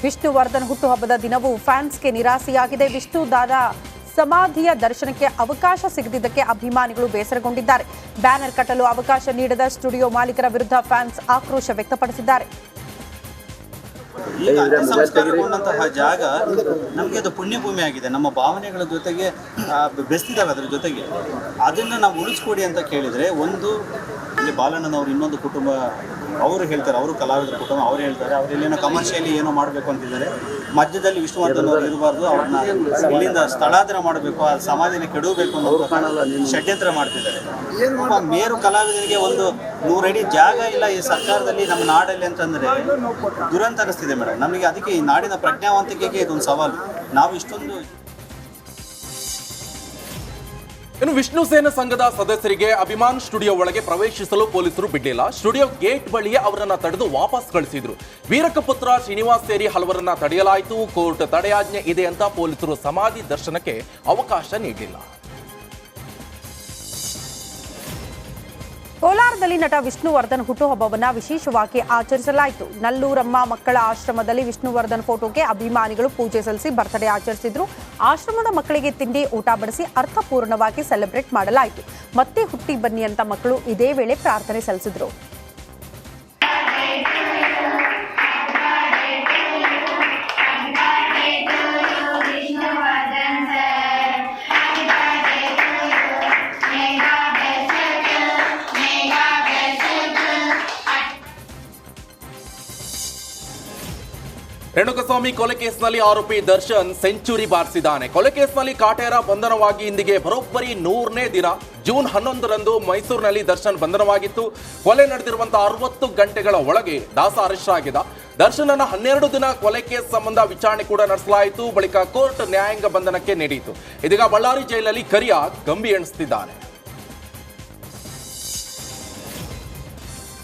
ವಿಷ್ಣುವರ್ಧನ್ ಹುಟ್ಟುಹಬ್ಬದ ದಿನವೂ ಫ್ಯಾನ್ಸ್ಗೆ ನಿರಾಸೆಯಾಗಿದೆ. ವಿಷ್ಣುದಾದ ಸಮಾಧಿಯ ದರ್ಶನಕ್ಕೆ ಅವಕಾಶ ಸಿಗದಿದ್ದಕ್ಕೆ ಅಭಿಮಾನಿಗಳು ಬೇಸರಗೊಂಡಿದ್ದಾರೆ. ಬ್ಯಾನರ್ ಕಟ್ಟಲು ಅವಕಾಶ ನೀಡದ ಸ್ಟುಡಿಯೋ ಮಾಲೀಕರ ವಿರುದ್ಧ ಫ್ಯಾನ್ಸ್ ಆಕ್ರೋಶ ವ್ಯಕ್ತಪಡಿಸಿದ್ದಾರೆ. ಈಗ ಸಂಸ್ಕಾರಗೊಂಡಂತಹ ಜಾಗ ನಮಗೆ ಅದು ಪುಣ್ಯಭೂಮಿ ಆಗಿದೆ. ನಮ್ಮ ಭಾವನೆಗಳ ಜೊತೆಗೆ ಬೆಸ್ತಿದ್ದಾವೆ. ಅದರ ಜೊತೆಗೆ ಅದನ್ನು ನಾವು ಉಳಿಸ್ಕೊಡಿ ಅಂತ ಕೇಳಿದರೆ, ಒಂದು ಇಲ್ಲಿ ಬಾಲಣ್ಣನವರು ಇನ್ನೊಂದು ಕುಟುಂಬ ಅವರು ಹೇಳ್ತಾರೆ, ಅವರು ಕಲಾವಿದರ ಕುಟುಂಬ ಅವರು ಹೇಳ್ತಾರೆ, ಅವರು ಇಲ್ಲೇನೋ ಕಮರ್ಷಿಯಲಿ ಏನೋ ಮಾಡಬೇಕು ಅಂತಿದ್ದಾರೆ. ಮಧ್ಯದಲ್ಲಿ ವಿಷ್ಣುವರ್ಧನ್ ಅವರು ಇರಬಾರ್ದು, ಅವ್ರನ್ನ ಇಲ್ಲಿಂದ ಸ್ಥಳಾಂತರ ಮಾಡಬೇಕು, ಆ ಸಮಾಧಿನ ಕೆಡವಬೇಕು ಅನ್ನೋ ಷಡ್ಯಂತ್ರ ಮಾಡ್ತಿದ್ದಾರೆ. ಮೇರು ಕಲಾವಿದರಿಗೆ ಒಂದು 100 ಅಡಿ ಜಾಗ ಇಲ್ಲ ಈ ಸರ್ಕಾರದಲ್ಲಿ, ನಮ್ಮ ನಾಡಲ್ಲಿ ಅಂತಂದರೆ ದುರಂತ ಅನಿಸ್ತಿದೆ ಮೇಡಮ್ ನಮಗೆ. ಅದಕ್ಕೆ ಈ ನಾಡಿನ ಪ್ರಜ್ಞಾವಂತಿಕೆಗೆ ಇದೊಂದು ಸವಾಲು. ನಾವು ಇಷ್ಟೊಂದು ಇನ್ನು ವಿಷ್ಣು ಸೇನಾ ಸಂಘದ ಸದಸ್ಯರಿಗೆ ಅಭಿಮಾನ್ ಸ್ಟುಡಿಯೋ ಒಳಗೆ ಪ್ರವೇಶಿಸಲು ಪೊಲೀಸರು ಬಿಡ್ಲಿಲ್ಲ. ಸ್ಟುಡಿಯೋ ಗೇಟ್ ಬಳಿಯೇ ಅವರನ್ನ ತಡೆದು ವಾಪಸ್ ಕಳಿಸಿದ್ರು. ವೀರಕಪುತ್ರ ಶ್ರೀನಿವಾಸ್ ಸೇರಿ ಹಲವರನ್ನ ತಡೆಯಲಾಯಿತು. ಕೋರ್ಟ್ ತಡೆಯಾಜ್ಞೆ ಇದೆ ಅಂತ ಪೊಲೀಸರು ಸಮಾಧಿ ದರ್ಶನಕ್ಕೆ ಅವಕಾಶ ನೀಡಿಲ್ಲ. ಕೋಲಾರದಲ್ಲಿ ನಟ ವಿಷ್ಣುವರ್ಧನ್ ಹುಟ್ಟುಹಬ್ಬವನ್ನು ವಿಶೇಷವಾಗಿ ಆಚರಿಸಲಾಯಿತು. ನಲ್ಲೂರಮ್ಮ ಮಕ್ಕಳ ಆಶ್ರಮದಲ್ಲಿ ವಿಷ್ಣುವರ್ಧನ್ ಫೋಟೋಗೆ ಅಭಿಮಾನಿಗಳು ಪೂಜೆ ಸಲ್ಲಿಸಿ ಬರ್ತ್ಡೇ ಆಚರಿಸಿದ್ರು. ಆಶ್ರಮದ ಮಕ್ಕಳಿಗೆ ತಿಂಡಿ ಊಟ ಬಡಿಸಿ ಅರ್ಥಪೂರ್ಣವಾಗಿ ಸೆಲೆಬ್ರೇಟ್ ಮಾಡಲಾಯಿತು. ಮತ್ತೆ ಹುಟ್ಟಿ ಬನ್ನಿ ಅಂತ ಮಕ್ಕಳು ಇದೇ ವೇಳೆ ಪ್ರಾರ್ಥನೆ ಸಲ್ಲಿಸಿದ್ರು. ರೇಣುಕಸ್ವಾಮಿ ಕೊಲೆ ಕೇಸ್ನಲ್ಲಿ ಆರೋಪಿ ದರ್ಶನ್ ಸೆಂಚುರಿ ಬಾರಿಸಿದ್ದಾನೆ. ಕೊಲೆ ಕೇಸ್ನಲ್ಲಿ ಕಾಟೇರ ಬಂಧನವಾಗಿ ಇಂದಿಗೆ ಬರೋಬ್ಬರಿ 100ನೇ ದಿನ. ಜೂನ್ 11ರಂದು ಮೈಸೂರಿನಲ್ಲಿ ದರ್ಶನ್ ಬಂಧನವಾಗಿತ್ತು. ಕೊಲೆ ನಡೆದಿರುವಂತಹ 60 ಗಂಟೆಗಳ ಒಳಗೆ ದಾಸ ಅರೆಸ್ಟ್ ಆಗಿದ್ದ. ದರ್ಶನನ 12 ದಿನ ಕೊಲೆ ಕೇಸ್ ಸಂಬಂಧ ವಿಚಾರಣೆ ಕೂಡ ನಡೆಸಲಾಯಿತು. ಬಳಿಕ ಕೋರ್ಟ್ ನ್ಯಾಯಾಂಗ ಬಂಧನಕ್ಕೆ ನೀಡಿತು. ಇದೀಗ ಬಳ್ಳಾರಿ ಜೈಲಲ್ಲಿ ಕರಿಯ ಕಂಬಿ ಎಣಿಸುತ್ತಿದ್ದಾನೆ.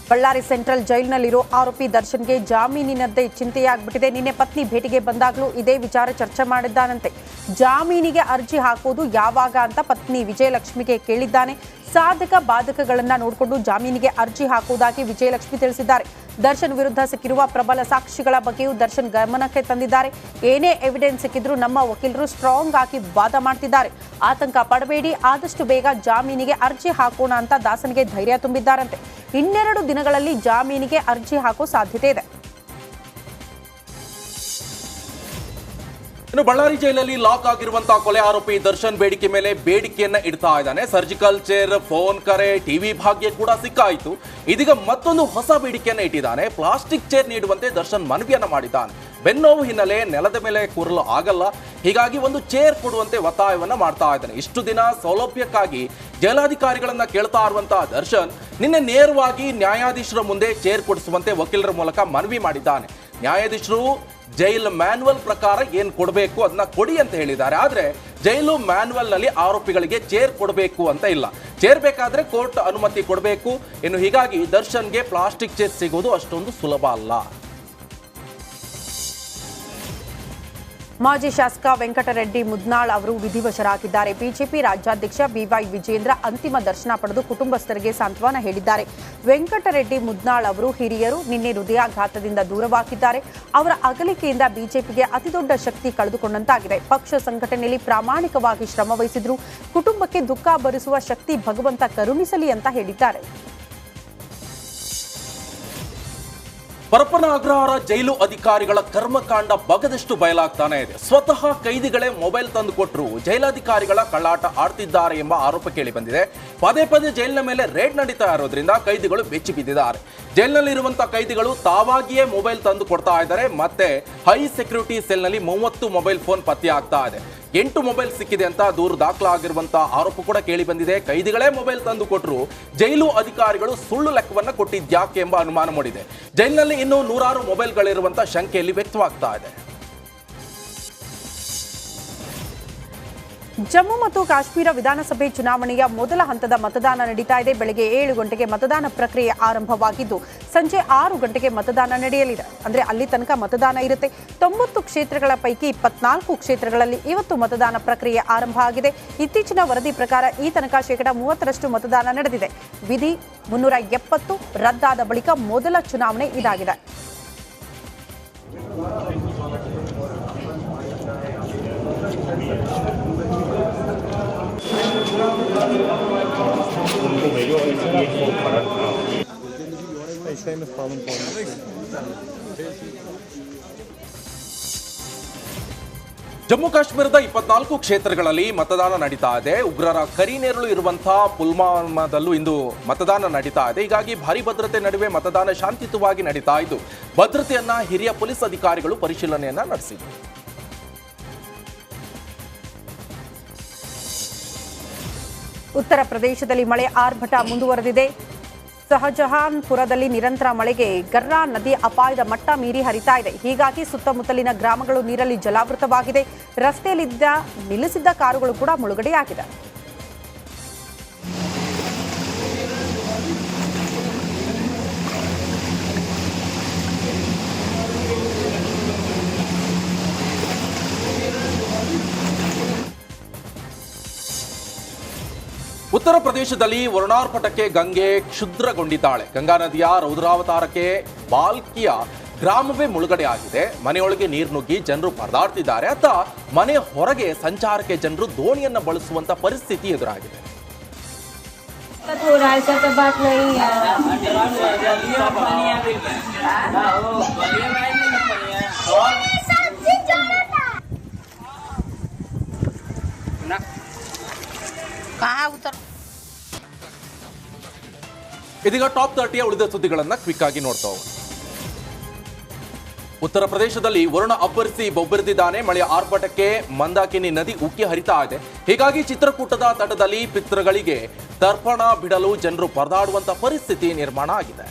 ಬಳ್ಳಾರಿ ಸೆಂಟ್ರಲ್ ಜೈಲಿನಲ್ಲಿರೋ ಆರೋಪಿ ದರ್ಶನ್ಗೆ ಜಾಮೀನಿನದ್ದೇ ಚಿಂತೆಯಾಗ್ಬಿಟ್ಟಿದೆ. ನಿನ್ನೆ ಪತ್ನಿ ಭೇಟಿಗೆ ಬಂದಾಗಲೂ ಇದೇ ವಿಚಾರ ಚರ್ಚೆ ಮಾಡಿದ್ದಾನಂತೆ. ಜಾಮೀನಿಗೆ ಅರ್ಜಿ ಹಾಕೋದು ಯಾವಾಗ ಅಂತ ಪತ್ನಿ ವಿಜಯಲಕ್ಷ್ಮಿಗೆ ಕೇಳಿದ್ದಾನೆ. ಸಾಧಕ ಬಾಧಕಗಳನ್ನ ನೋಡಿಕೊಂಡು ಜಾಮೀನಿಗೆ ಅರ್ಜಿ ಹಾಕುವುದಾಗಿ ವಿಜಯಲಕ್ಷ್ಮಿ ತಿಳಿಸಿದ್ದಾರೆ. ದರ್ಶನ್ ವಿರುದ್ಧ ಸಿಕ್ಕಿರುವ ಪ್ರಬಲ ಸಾಕ್ಷಿಗಳ ಬಗ್ಗೆಯೂ ದರ್ಶನ್ ಗಮನಕ್ಕೆ ತಂದಿದ್ದಾರೆ. ಏನೇ ಎವಿಡೆನ್ಸ್ ಸಿಕ್ಕಿದ್ರೂ ನಮ್ಮ ವಕೀಲರು ಸ್ಟ್ರಾಂಗ್ ಆಗಿ ವಾದ ಮಾಡ್ತಿದ್ದಾರೆ. ಆತಂಕ ಪಡಬೇಡಿ, ಆದಷ್ಟು ಬೇಗ ಜಾಮೀನಿಗೆ ಅರ್ಜಿ ಹಾಕೋಣ ಅಂತ ದಾಸನಿಗೆ ಧೈರ್ಯ ತುಂಬಿದ್ದಾರಂತೆ. 2 ದಿನಗಳಲ್ಲಿ ಜಾಮೀನಿಗೆ ಅರ್ಜಿ ಹಾಕೋ ಸಾಧ್ಯತೆ ಇದೆ. ಇನ್ನು ಬಳ್ಳಾರಿ ಜೈಲಲ್ಲಿ ಲಾಕ್ ಆಗಿರುವಂತಹ ಕೊಲೆ ಆರೋಪಿ ದರ್ಶನ್ ಬೇಡಿಕೆ ಮೇಲೆ ಬೇಡಿಕೆಯನ್ನ ಇಡ್ತಾ ಇದ್ದಾನೆ. ಸರ್ಜಿಕಲ್ ಚೇರ್, ಫೋನ್ ಕರೆ, ಟಿವಿ ಭಾಗ್ಯ ಕೂಡ ಸಿಕ್ಕಾಯಿತು. ಇದೀಗ ಮತ್ತೊಂದು ಹೊಸ ಬೇಡಿಕೆಯನ್ನ ಇಟ್ಟಿದ್ದಾನೆ. ಪ್ಲಾಸ್ಟಿಕ್ ಚೇರ್ ನೀಡುವಂತೆ ದರ್ಶನ್ ಮನವಿಯನ್ನ ಮಾಡಿದ್ದಾನೆ. ಬೆನ್ನೋವು ಹಿನ್ನೆಲೆ ನೆಲದ ಮೇಲೆ ಕೂರಲು ಆಗಲ್ಲ, ಹೀಗಾಗಿ ಒಂದು ಚೇರ್ ಕೊಡುವಂತೆ ಒತ್ತಾಯವನ್ನ ಮಾಡ್ತಾ ಇದ್ದಾನೆ. ಇಷ್ಟು ದಿನ ಸೌಲಭ್ಯಕ್ಕಾಗಿ ಜೈಲಾಧಿಕಾರಿಗಳನ್ನ ಕೇಳ್ತಾ ಇರುವಂತಹ ದರ್ಶನ್ ನಿನ್ನೆ ನೇರವಾಗಿ ನ್ಯಾಯಾಧೀಶರ ಮುಂದೆ ಚೇರ್ ಕೊಡಿಸುವಂತೆ ವಕೀಲರ ಮೂಲಕ ಮನವಿ ಮಾಡಿದ್ದಾನೆ. ನ್ಯಾಯಾಧೀಶರು ಜೈಲ್ ಮ್ಯಾನ್ಯುವಲ್ ಪ್ರಕಾರ ಏನ್ ಕೊಡಬೇಕು ಅದನ್ನ ಕೊಡಿ ಅಂತ ಹೇಳಿದ್ದಾರೆ. ಆದ್ರೆ ಜೈಲು ಮ್ಯಾನ್ಯುವಲ್ ನಲ್ಲಿ ಆರೋಪಿಗಳಿಗೆ ಚೇರ್ ಕೊಡಬೇಕು ಅಂತ ಇಲ್ಲ. ಚೇರ್ ಬೇಕಾದ್ರೆ ಕೋರ್ಟ್ ಅನುಮತಿ ಕೊಡಬೇಕು. ಇನ್ನು ಹೀಗಾಗಿ ದರ್ಶನ್ಗೆ ಪ್ಲಾಸ್ಟಿಕ್ ಚೇರ್ ಸಿಗೋದು ಅಷ್ಟೊಂದು ಸುಲಭ ಅಲ್ಲ. ಮಾಜಿ ಶಾಸಕ ವೆಂಕಟರೆಡ್ಡಿ ಮುದ್ನಾಳ್ ಅವರು ವಿಧಿವಶರಾಗಿದ್ದಾರೆ. ಬಿಜೆಪಿ ರಾಜ್ಯಾಧ್ಯಕ್ಷ ಬಿವೈ ವಿಜೇಂದ್ರ ಅಂತಿಮ ದರ್ಶನ ಪಡೆದು ಕುಟುಂಬಸ್ಥರಿಗೆ ಸಾಂತ್ವನ ಹೇಳಿದ್ದಾರೆ. ವೆಂಕಟರೆಡ್ಡಿ ಮುದ್ನಾಳ್ ಅವರು ಹಿರಿಯರು, ನಿನ್ನೆ ಹೃದಯಾಘಾತದಿಂದ ದೂರವಾಗಿದ್ದಾರೆ. ಅವರ ಅಗಲಿಕೆಯಿಂದ ಬಿಜೆಪಿಗೆ ಅತಿದೊಡ್ಡ ಶಕ್ತಿ ಕಳೆದುಕೊಂಡಂತಾಗಿದೆ. ಪಕ್ಷ ಸಂಘಟನೆಯಲ್ಲಿ ಪ್ರಾಮಾಣಿಕವಾಗಿ ಶ್ರಮವಹಿಸಿದ್ರು. ಕುಟುಂಬಕ್ಕೆ ದುಃಖ ಭರಿಸುವ ಶಕ್ತಿ ಭಗವಂತ ಕರುಣಿಸಲಿ ಅಂತ ಹೇಳಿದ್ದಾರೆ. ಪರಪ್ಪನ ಅಗ್ರಹಾರ ಜೈಲು ಅಧಿಕಾರಿಗಳ ಕರ್ಮಕಾಂಡ ಬಗದಷ್ಟು ಬಯಲಾಗ್ತಾನೆ ಇದೆ. ಸ್ವತಃ ಕೈದಿಗಳೇ ಮೊಬೈಲ್ ತಂದು ಕೊಟ್ಟರು ಜೈಲಾಧಿಕಾರಿಗಳ ಕಳ್ಳಾಟ ಆಡ್ತಿದ್ದಾರೆ ಎಂಬ ಆರೋಪ ಕೇಳಿ ಬಂದಿದೆ. ಪದೇ ಪದೇ ಜೈಲಿನ ಮೇಲೆ ರೇಡ್ ನಡೀತಾ ಇರೋದ್ರಿಂದ ಕೈದಿಗಳು ಬೆಚ್ಚಿ ಬಿದ್ದಿದ್ದಾರೆ. ಜೈಲಿನಲ್ಲಿರುವಂತಹ ಕೈದಿಗಳು ತಾವಾಗಿಯೇ ಮೊಬೈಲ್ ತಂದು ಕೊಡ್ತಾ ಇದ್ದಾರೆ. ಮತ್ತೆ ಹೈ ಸೆಕ್ಯೂರಿಟಿ ಸೆಲ್ನಲ್ಲಿ 30 ಮೊಬೈಲ್ ಫೋನ್ ಪತ್ತೆ ಆಗ್ತಾ ಇದೆ. 8 ಮೊಬೈಲ್ ಸಿಕ್ಕಿದೆ ಅಂತ ದೂರು ದಾಖಲಾಗಿರುವಂತಹ ಆರೋಪ ಕೂಡ ಕೇಳಿ ಬಂದಿದೆ. ಕೈದಿಗಳೇ ಮೊಬೈಲ್ ತಂದು ಕೊಟ್ಟರು ಜೈಲು ಅಧಿಕಾರಿಗಳು ಸುಳ್ಳು ಲೆಕ್ಕವನ್ನ ಕೊಟ್ಟಿದ್ಯಾಕೆ ಎಂಬ ಅನುಮಾನ ಮೂಡಿದೆ. ಜೈಲಿನಲ್ಲಿ ಇನ್ನೂ 100 ಮೊಬೈಲ್ಗಳಿರುವಂತಹ ಶಂಕೆಯಲ್ಲಿ ವ್ಯಕ್ತವಾಗ್ತಾ ಇದೆ. ಜಮ್ಮು ಮತ್ತು ಕಾಶ್ಮೀರ ವಿಧಾನಸಭೆ ಚುನಾವಣೆಯ ಮೊದಲ ಹಂತದ ಮತದಾನ ನಡೀತಾ ಇದೆ. ಬೆಳಗ್ಗೆ 7 ಗಂಟೆಗೆ ಮತದಾನ ಪ್ರಕ್ರಿಯೆ ಆರಂಭವಾಗಿದ್ದು ಸಂಜೆ 6 ಗಂಟೆಗೆ ಮತದಾನ ನಡೆಯಲಿದೆ. ಅಂದ್ರೆ ಅಲ್ಲಿ ತನಕ ಮತದಾನ ಇರುತ್ತೆ. 90 ಕ್ಷೇತ್ರಗಳ ಪೈಕಿ 24 ಕ್ಷೇತ್ರಗಳಲ್ಲಿ ಇವತ್ತು ಮತದಾನ ಪ್ರಕ್ರಿಯೆ ಆರಂಭ ಆಗಿದೆ. ಇತ್ತೀಚಿನ ವರದಿ ಪ್ರಕಾರ ಈ ತನಕ 30% ಮತದಾನ ನಡೆದಿದೆ. ವಿಧಿ 370 ರದ್ದಾದ ಬಳಿಕ ಮೊದಲ ಚುನಾವಣೆ ಇದಾಗಿದೆ. ಜಮ್ಮು ಕಾಶ್ಮೀರದ 24 ಕ್ಷೇತ್ರಗಳಲ್ಲಿ ಮತದಾನ ನಡೀತಾ ಇದೆ. ಉಗ್ರರ ಕರಿನೇರಳು ಇರುವಂತಹ ಪುಲ್ವಾಮಾದಲ್ಲೂ ಇಂದು ಮತದಾನ ನಡೀತಾ ಇದೆ. ಹೀಗಾಗಿ ಭಾರಿ ಭದ್ರತೆ ನಡುವೆ ಮತದಾನ ಶಾಂತಿಯುತವಾಗಿ ನಡೀತಾ ಇದ್ದು ಭದ್ರತೆಯನ್ನ ಹಿರಿಯ ಪೊಲೀಸ್ ಅಧಿಕಾರಿಗಳು ಪರಿಶೀಲನೆಯನ್ನ ನಡೆಸಿದರು. ಉತ್ತರ ಪ್ರದೇಶದಲ್ಲಿ ಮಳೆ ಆರ್ಭಟ ಮುಂದುವರೆದಿದೆ. ಶಹಜಹಾನ್ಪುರದಲ್ಲಿ ನಿರಂತರ ಮಳೆಗೆ ಗರ್ರಾ ನದಿ ಅಪಾಯದ ಮಟ್ಟ ಮೀರಿ ಹರಿತಾ ಇದೆ. ಹೀಗಾಗಿ ಸುತ್ತಮುತ್ತಲಿನ ಗ್ರಾಮಗಳು ನೀರಲ್ಲಿ ಜಲಾವೃತವಾಗಿದೆ. ರಸ್ತೆಯಲ್ಲಿದ್ದ ನಿಲ್ಲಿಸಿದ್ದ ಕಾರುಗಳು ಕೂಡ ಮುಳುಗಡೆಯಾಗಿದೆ. ಉತ್ತರ ಪ್ರದೇಶದಲ್ಲಿ ವರುಣಾರ್ಪಟಕ್ಕೆ ಗಂಗೆ ಕ್ಷುದ್ರಗೊಂಡಿದ್ದಾಳೆ. ಗಂಗಾ ನದಿಯ ರೌದ್ರಾವತಾರಕ್ಕೆ ಬಾಲ್ಕಿಯ ಗ್ರಾಮವೇ ಮುಳುಗಡೆ ಆಗಿದೆ. ಮನೆಯೊಳಗೆ ನೀರು ನುಗ್ಗಿ ಜನರು ಪರದಾಡ್ತಿದ್ದಾರೆ. ಅತ್ತ ಮನೆ ಹೊರಗೆ ಸಂಚಾರಕ್ಕೆ ಜನರು ದೋಣಿಯನ್ನ ಬಳಸುವಂತ ಪರಿಸ್ಥಿತಿ ಎದುರಾಗಿದೆ. ಇದೀಗ ಟಾಪ್ 30ಯ ಉಳಿದ ಸುದ್ದಿಗಳನ್ನ ಕ್ವಿಕ್ ಆಗಿ ನೋಡ್ತಾ ಹೋಗೋಣ. ಉತ್ತರ ಪ್ರದೇಶದಲ್ಲಿ ವರುಣ ಅಬ್ಬರಿಸಿ ಬೊಬ್ಬರಿದಿದ್ದಾನೆ. ಮಳೆಯ ಆರ್ಭಟಕ್ಕೆ ಮಂದಾಕಿನಿ ನದಿ ಉಕ್ಕಿ ಹರಿತಾ ಇದೆ. ಹೀಗಾಗಿ ಚಿತ್ರಕೂಟದ ತಟದಲ್ಲಿ ಪಿತೃಗಳಿಗೆ ತರ್ಪಣ ಬಿಡಲು ಜನರು ಪರದಾಡುವಂತ ಪರಿಸ್ಥಿತಿ ನಿರ್ಮಾಣ ಆಗಿದೆ.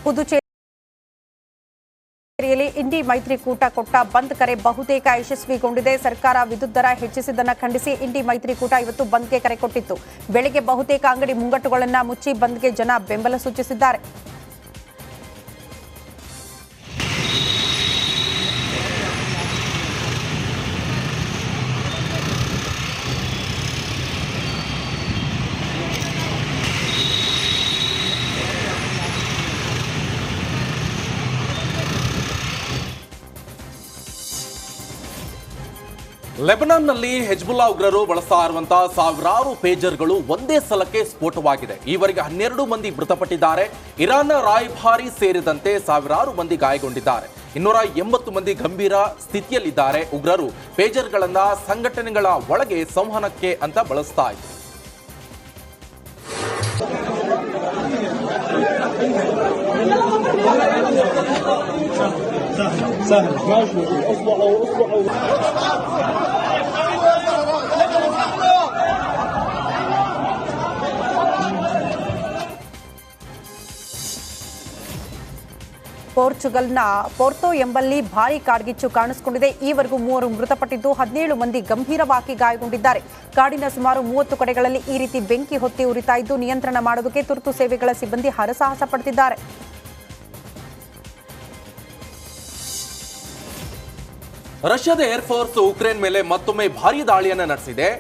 ಪುದುಚೇರಿಯಲ್ಲಿ ಇಂಡಿ ಮೈತ್ರಿಕೂಟ ಕೊಟ್ಟ ಬಂದ್ ಕರೆ ಬಹುತೇಕ ಯಶಸ್ವಿಗೊಂಡಿದೆ. ಸರ್ಕಾರ ವಿದ್ಯುತ್ ದರ ಹೆಚ್ಚಿಸಿದ್ದನ್ನು ಖಂಡಿಸಿ ಇಂಡಿ ಮೈತ್ರಿಕೂಟ ಇವತ್ತು ಬಂದ್ಗೆ ಕರೆ ಕೊಟ್ಟಿತ್ತು. ಬೆಳಗ್ಗೆ ಬಹುತೇಕ ಅಂಗಡಿ ಮುಂಗಟ್ಟುಗಳನ್ನು ಮುಚ್ಚಿ ಬಂದ್ಗೆ ಜನ ಬೆಂಬಲ ಸೂಚಿಸಿದ್ದಾರೆ. ಲೆಬನಾನ್ನಲ್ಲಿ ಹೆಜ್ಬುಲ್ಲಾ ಉಗ್ರರು ಬಳಸ್ತಾ ಇರುವಂತಹ ಸಾವಿರಾರು ಪೇಜರ್ಗಳು ಒಂದೇ ಸಲಕ್ಕೆ ಸ್ಫೋಟವಾಗಿದೆ. ಈವರೆಗೆ 12 ಮಂದಿ ಮೃತಪಟ್ಟಿದ್ದಾರೆ. ಇರಾನ್ನ ರಾಯಭಾರಿ ಸೇರಿದಂತೆ ಸಾವಿರಾರು ಮಂದಿ ಗಾಯಗೊಂಡಿದ್ದಾರೆ. 280 ಮಂದಿ ಗಂಭೀರ ಸ್ಥಿತಿಯಲ್ಲಿದ್ದಾರೆ. ಉಗ್ರರು ಪೇಜರ್ಗಳನ್ನ ಸಂಘಟನೆಗಳ ಒಳಗೆ ಸಂವಹನಕ್ಕೆ ಅಂತ ಬಳಸ್ತಾ ಇದ್ರು. ಪೋರ್ಚುಗಲ್ನ ಪೋರ್ಟೋ ಎಂಬಲ್ಲಿ ಭಾರೀ ಕಾಡ್ಗಿಚ್ಚು ಕಾಣಿಸಿಕೊಂಡಿದೆ. ಈವರೆಗೂ 3 ಮೃತಪಟ್ಟಿದ್ದು 17 ಮಂದಿ ಗಂಭೀರವಾಗಿ ಗಾಯಗೊಂಡಿದ್ದಾರೆ. ಕಾಡಿನ ಸುಮಾರು 30 ಕಡೆಗಳಲ್ಲಿ ಈ ರೀತಿ ಬೆಂಕಿ ಹೊತ್ತಿ ಉರಿತಾ ಇದ್ದು ನಿಯಂತ್ರಣ ಮಾಡೋದಕ್ಕೆ ತುರ್ತು ಸೇವೆಗಳ ಸಿಬ್ಬಂದಿ ಹರಸಾಹಸ ಪಡ್ತಿದ್ದಾರೆ. ರಷ್ಯಾದ ಏರ್ಫೋರ್ಸ್ ಉಕ್ರೇನ್ ಮೇಲೆ ಮತ್ತೊಮ್ಮೆ ಭಾರೀ ದಾಳಿಯನ್ನು ನಡೆಸಿದೆ.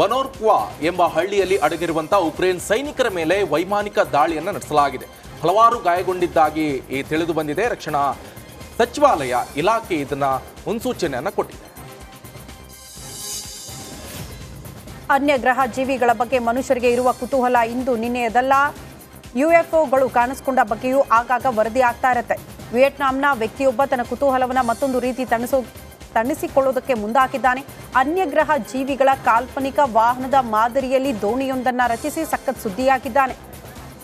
ವನೋರ್ಕ್ವಾ ಎಂಬ ಹಳ್ಳಿಯಲ್ಲಿ ಅಡಗಿರುವಂತಹ ಉಕ್ರೇನ್ ಸೈನಿಕರ ಮೇಲೆ ವೈಮಾನಿಕ ದಾಳಿಯನ್ನು ನಡೆಸಲಾಗಿದೆ. ಹಲವಾರು ಗಾಯಗೊಂಡಿದ್ದಾಗಿ ತಿಳಿದು ಬಂದಿದೆ. ರಕ್ಷಣಾ ಸಚಿವಾಲಯ ಇಲಾಖೆ ಇದನ್ನ ಮುನ್ಸೂಚನೆಯನ್ನು ಕೊಟ್ಟಿದೆ. ಅನ್ಯ ಗ್ರಹ ಜೀವಿಗಳ ಬಗ್ಗೆ ಮನುಷ್ಯರಿಗೆ ಇರುವ ಕುತೂಹಲ ಇಂದು ನಿನ್ನೆಯದಲ್ಲ. ಯುಎಫ್ಒಗಳು ಕಾಣಿಸಿಕೊಂಡ ಬಗ್ಗೆಯೂ ಆಗಾಗ ವರದಿ ಆಗ್ತಾ ಇರುತ್ತೆ. ವಿಯೆಟ್ನಾಂನ ವ್ಯಕ್ತಿಯೊಬ್ಬ ತನ್ನ ಕುತೂಹಲವನ್ನು ಮತ್ತೊಂದು ರೀತಿ ತಣಿಸಿಕೊಳ್ಳೋದಕ್ಕೆ ಮುಂದಾಗಿದ್ದಾನೆ. ಅನ್ಯ ಗ್ರಹ ಜೀವಿಗಳ ಕಾಲ್ಪನಿಕ ವಾಹನದ ಮಾದರಿಯಲ್ಲಿ ದೋಣಿಯೊಂದನ್ನು ರಚಿಸಿ ಸಖತ್ ಸುದ್ದಿಯಾಗಿದ್ದಾನೆ.